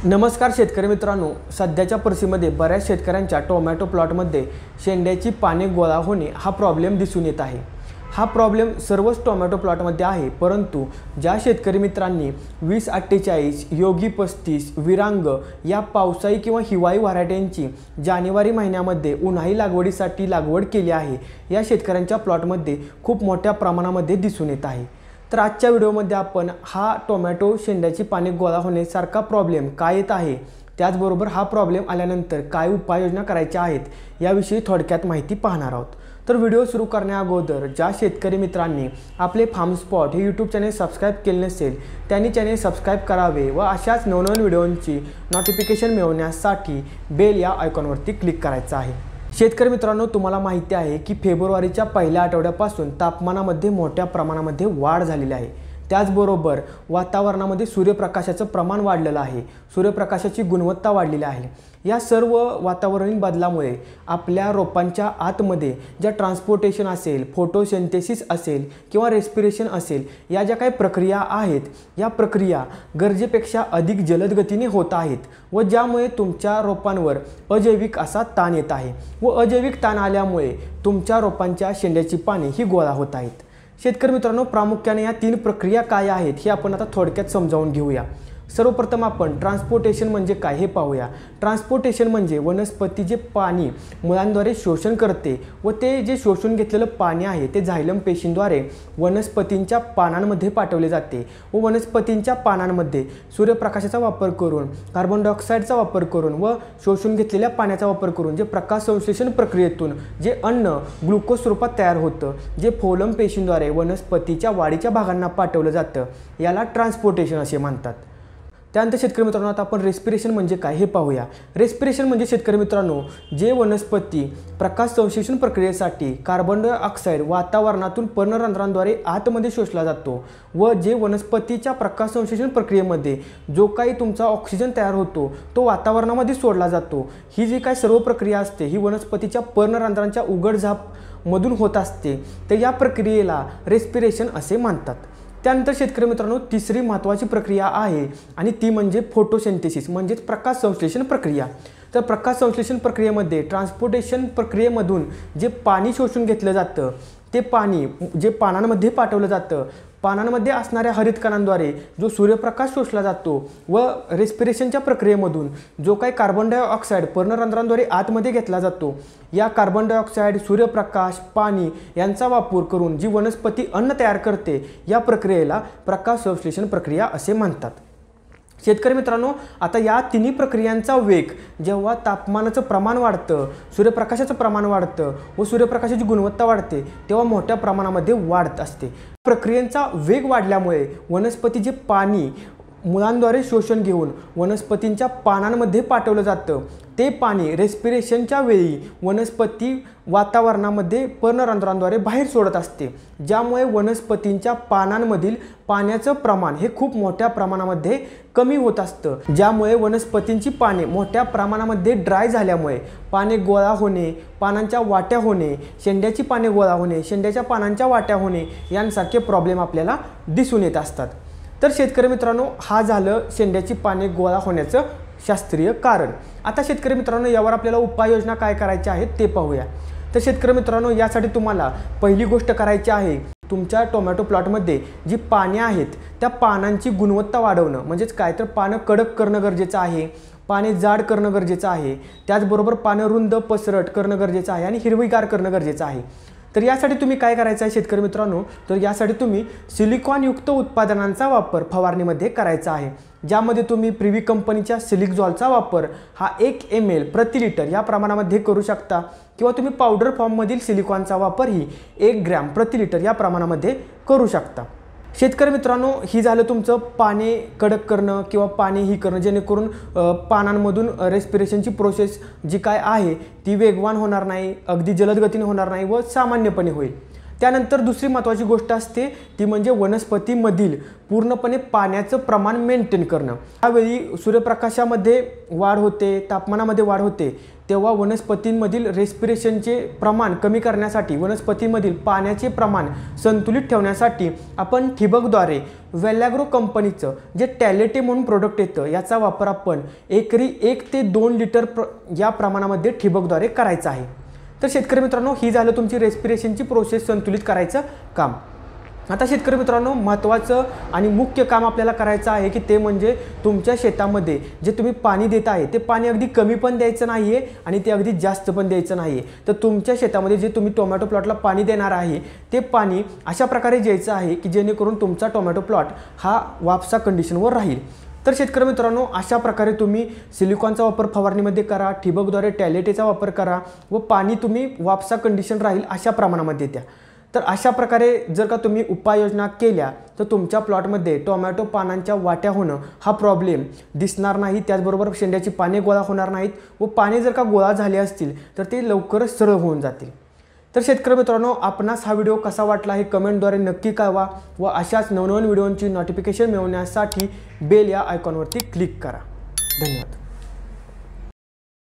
नमस्कार शेतकरी मित्रांनो, सध्याच्या परिस्थितीमध्ये बऱ्याच शेतकऱ्यांच्या टोमॅटो प्लॉटमध्ये शेंड्याची पाने गोळा होणे हा प्रॉब्लेम दिसून येत आहे। हा प्रॉब्लेम सर्वच टोमॅटो प्लॉटमध्ये आहे, परंतु ज्या शेतकरी मित्रांनी 2048, योगी 35, विरांग या पावसाळी किंवा हिवाळी व्हरायटींची जानेवारी महिन्यामध्ये उन्हाळी लागवडीसाठी लागवड केली आहे, या शेतकऱ्यांच्या प्लॉटमध्ये खूप मोठ्या प्रमाणामध्ये दिसून येत आहे। तर आजच्या व्हिडिओमध्ये आपण हा टोमॅटो शेंड्याची पाने गोळा होण्यासारखा प्रॉब्लेम काय येत आहे, त्याचबरोबर हा प्रॉब्लेम आल्यानंतर काय उपाययोजना करायच्या आहेत याविषयी थोडक्यात माहिती पाहणार आहोत। तर व्हिडिओ सुरू करण्याअगोदर ज्या शेतकरी मित्रांनी आपले फार्म स्पॉट हे यूट्यूब चॅनल सबस्क्राईब केले नसेल त्यांनी चॅनल सबस्क्राईब करावे व अशाच नवनवीन व्हिडिओंची नोटिफिकेशन मिळवण्यासाठी बेल या आयकॉनवरती क्लिक करायचं आहे। शेतकरी मित्रांनो, तुम्हाला माहिती आहे की फेब्रुवारीच्या पहिल्या आठवड्यापासून तापमानामध्ये मोठ्या प्रमाणामध्ये वाढ झालेली आहे। त्याचबरोबर वातावरणामध्ये सूर्यप्रकाशाचं प्रमाण वाढलेलं आहे, सूर्यप्रकाशाची गुणवत्ता वाढलेली आहे। या सर्व वातावरणीय बदलामुळे आपल्या रोपांच्या आतमध्ये ज्या ट्रान्सपोर्टेशन असेल, फोटोसिंथेसिस असेल किंवा रेस्पिरेशन असेल, या ज्या काही प्रक्रिया आहेत, या प्रक्रिया गरजेपेक्षा अधिक जलद गतीने होत आहेत व ज्यामुळे तुमच्या रोपांवर अजैविक असा ताण येत आहे व अजैविक ताण आल्यामुळे तुमच्या रोपांच्या शेंड्याची पाने ही गोळा होत आहेत। शेतकरी मित्रांनो, प्रामुख्याने या 3 प्रक्रिया काय आहेत हे आपण आता थोडक्यात समजावून घेऊया। सर्वप्रथम आपण ट्रान्सपोर्टेशन म्हणजे काय हे पाहूया। ट्रान्सपोर्टेशन म्हणजे वनस्पती जे पाणी मुळांद्वारे शोषण करते व ते जे शोषून घेतलेलं पाणी आहे ते झायलम पेशींद्वारे वनस्पतींच्या पानांमध्ये पाठवले जाते व वनस्पतींच्या पानांमध्ये सूर्यप्रकाशाचा वापर करून, कार्बन डायऑक्साईडचा वापर करून व शोषून घेतलेल्या पाण्याचा वापर करून जे प्रकाश संश्लेषण प्रक्रियेतून जे अन्न ग्लुकोज स्वरूपात तयार होतं, जे फोलम पेशींद्वारे वनस्पतीच्या वाढीच्या भागांना पाठवलं जातं, याला ट्रान्सपोर्टेशन असे म्हणतात। त्यानंतर शेतकरी मित्रांनो, आता आपण रेस्पिरेशन म्हणजे काय हे पाहूया। रेस्पिरेशन म्हणजे शेतकरी मित्रांनो, जे वनस्पती प्रकाश संश्लेषण प्रक्रियेसाठी कार्बन डायऑक्साईड वातावरणातून पर्णरंध्रांद्वारे आतमध्ये शोषला जातो व जे वनस्पतीच्या प्रकाश संश्लेषण प्रक्रियेमध्ये जो काही तुमचा ऑक्सिजन तयार होतो तो वातावरणामध्ये सोडला जातो। ही जी काही सर्व प्रक्रिया असते ही वनस्पतीच्या पर्णरंध्रांच्या उघडझाप मधून होत असते, तर या प्रक्रियेला रेस्पिरेशन असे म्हणतात। त्यानंतर शेतकरी मित्रांनो, तिसरी महत्त्वाची प्रक्रिया आहे आणि ती म्हणजे फोटोसिंथेसिस म्हणजेच प्रकाश संश्लेषण प्रक्रिया। तर प्रकाश संश्लेषण प्रक्रियेमध्ये ट्रान्सपोर्टेशन प्रक्रियेमधून जे पाणी शोषून घेतलं जातं ते पाणी जे पानांमध्ये पाठवलं जातं, पानांमध्ये असणाऱ्या हरित कणांद्वारे जो सूर्यप्रकाश शोषला जातो व रेस्पिरेशनच्या प्रक्रियेमधून जो काही कार्बन डायऑक्साईड पर्णरंध्रांद्वारे आतमध्ये घेतला जातो, या कार्बन डायऑक्साईड, सूर्यप्रकाश, पाणी यांचा वापर करून जी वनस्पती अन्न तयार करते या प्रक्रियेला प्रकाश संश्लेषण प्रक्रिया असे म्हणतात। शेतकरी मित्रांनो, आता या तिन्ही प्रक्रियांचा वेग जेव्हा तापमानाचं प्रमाण वाढतं, सूर्यप्रकाशाचं प्रमाण वाढतं व सूर्यप्रकाशाची गुणवत्ता वाढते तेव्हा मोठ्या प्रमाणामध्ये वाढत असते। प्रक्रियांचा वेग वाढल्यामुळे वनस्पती जे पाणी मुळांद्वारे शोषण घेऊन वनस्पतींच्या पानांमध्ये पाठवलं जातं ते पाणी रेस्पिरेशनच्या वेळी वनस्पती वातावरणामध्ये पर्णरंध्रांद्वारे बाहेर सोडत असते, ज्यामुळे वनस्पतींच्या पानांमधील पाण्याचं प्रमाण हे खूप मोठ्या प्रमाणामध्ये कमी होत असतं, ज्यामुळे वनस्पतींची पाने मोठ्या प्रमाणामध्ये ड्राय झाल्यामुळे पाने गोळा होणे, पानांच्या वाट्या होणे, शेंड्याची पाने गोळा होणे, शेंड्याच्या पानांच्या वाट्या होणे यांसारखे प्रॉब्लेम आपल्याला दिसून येत असतात। तर शेतकरी मित्रांनो, हा झालं शेंड्याची पाने गोळा होण्याचं शास्त्रीय कारण। आता शेतकरी मित्रांनो, यावर आपल्याला उपाययोजना काय करायच्या आहेत ते पाहूया। तर शेतकरी मित्रांनो, यासाठी तुम्हाला पहिली गोष्ट करायची आहे, तुमच्या टोमॅटो प्लॉटमध्ये जी पाने आहेत त्या पानांची गुणवत्ता वाढवणं। म्हणजेच काय, तर पानं कडक करणं गरजेचं आहे, पाने जाड करणं गरजेचं आहे, त्याचबरोबर पानं रुंद पसरट करणं गरजेचं आहे आणि हिरवीगार करणं गरजेचं आहे। तर यासाठी तुम्ही काय करायचं आहे शेतकरी मित्रांनो, तर यासाठी तुम्ही सिलिकॉनयुक्त उत्पादनांचा वापर फवारणीमध्ये करायचा आहे, ज्यामध्ये तुम्ही प्रिव्ही कंपनीच्या सिलिकझॉलचा वापर हा 1 ml प्रति लिटर या प्रमाणामध्ये करू शकता किंवा तुम्ही पावडर फॉर्ममधील सिलिकॉनचा वापर ही 1 ग्रॅम प्रति लिटर या प्रमाणामध्ये करू शकता। शेतकरी मित्रांनो, ही झालं तुमचं पाने कडक करणं किंवा पाने ही करणं, जेणेकरून पानांमधून रेस्पिरेशनची प्रोसेस जी काय आहे ती वेगवान होणार नाही, अगदी जलद गतीने होणार नाही व सामान्यपणे होईल। त्यानंतर दुसरी महत्त्वाची गोष्ट असते ती म्हणजे वनस्पतीमधील पूर्णपणे पाण्याचं प्रमाण मेंटेन करणं। त्यावेळी सूर्यप्रकाशामध्ये वाढ होते, तापमानामध्ये वाढ होते, तेव्हा वनस्पतींमधील रेस्पिरेशनचे प्रमाण कमी करण्यासाठी, वनस्पतींमधील पाण्याचे प्रमाण संतुलित ठेवण्यासाठी आपण ठिबकद्वारे वेलॅग्रो कंपनीचं जे टॅलेटे म्हणून प्रोडक्ट येतं याचा वापर आपण एकरी 1 ते 2 लिटर या प्रमाणामध्ये ठिबकद्वारे करायचा आहे। तर शेतकरी मित्रांनो, ही झालं तुमची रेस्पिरेशनची प्रोसेस संतुलित करायचं काम। आता शेतकरी मित्रांनो, महत्त्वाचं आणि मुख्य काम आपल्याला करायचं आहे की ते म्हणजे तुमच्या शेतामध्ये जे तुम्ही पाणी देत आहे ते पाणी अगदी कमी पण द्यायचं नाही आहे आणि ते अगदी जास्त पण द्यायचं नाही आहे। तर तुमच्या शेतामध्ये जे तुम्ही टोमॅटो प्लॉटला पाणी देणार आहे ते पाणी अशा प्रकारे द्यायचं आहे की जेणेकरून तुमचा टोमॅटो प्लॉट हा वापसा कंडिशनवर राहील। तर शेतकरी मित्रांनो, अशा प्रकारे तुम्ही सिलिकॉनचा वापर फवारणीमध्ये करा, ठिबकद्वारे टॅलेटेचा वापर करा व पाणी तुम्ही वापसा कंडिशन राहील अशा प्रमाणामध्ये द्या। तर अशा प्रकारे जर का तुम्ही उपाययोजना केल्या तर तुमच्या प्लॉटमध्ये टोमॅटो पानांच्या वाट्या होणं हा प्रॉब्लेम दिसणार नाही। त्याचबरोबर शेंड्याची पाने गोळा होणार नाहीत व पाने जर का गोळा झाले असतील तर ते लवकरच सरळ होऊन जातील। तर शेतकरी मित्रांनो, आपणास हा व्हिडिओ कसा वाटला हे कमेंटद्वारे नक्की कळवा व अशाच नवनवीन व्हिडिओंची नोटिफिकेशन मिळवण्यासाठी बेल या आयकॉनवरती क्लिक करा। धन्यवाद।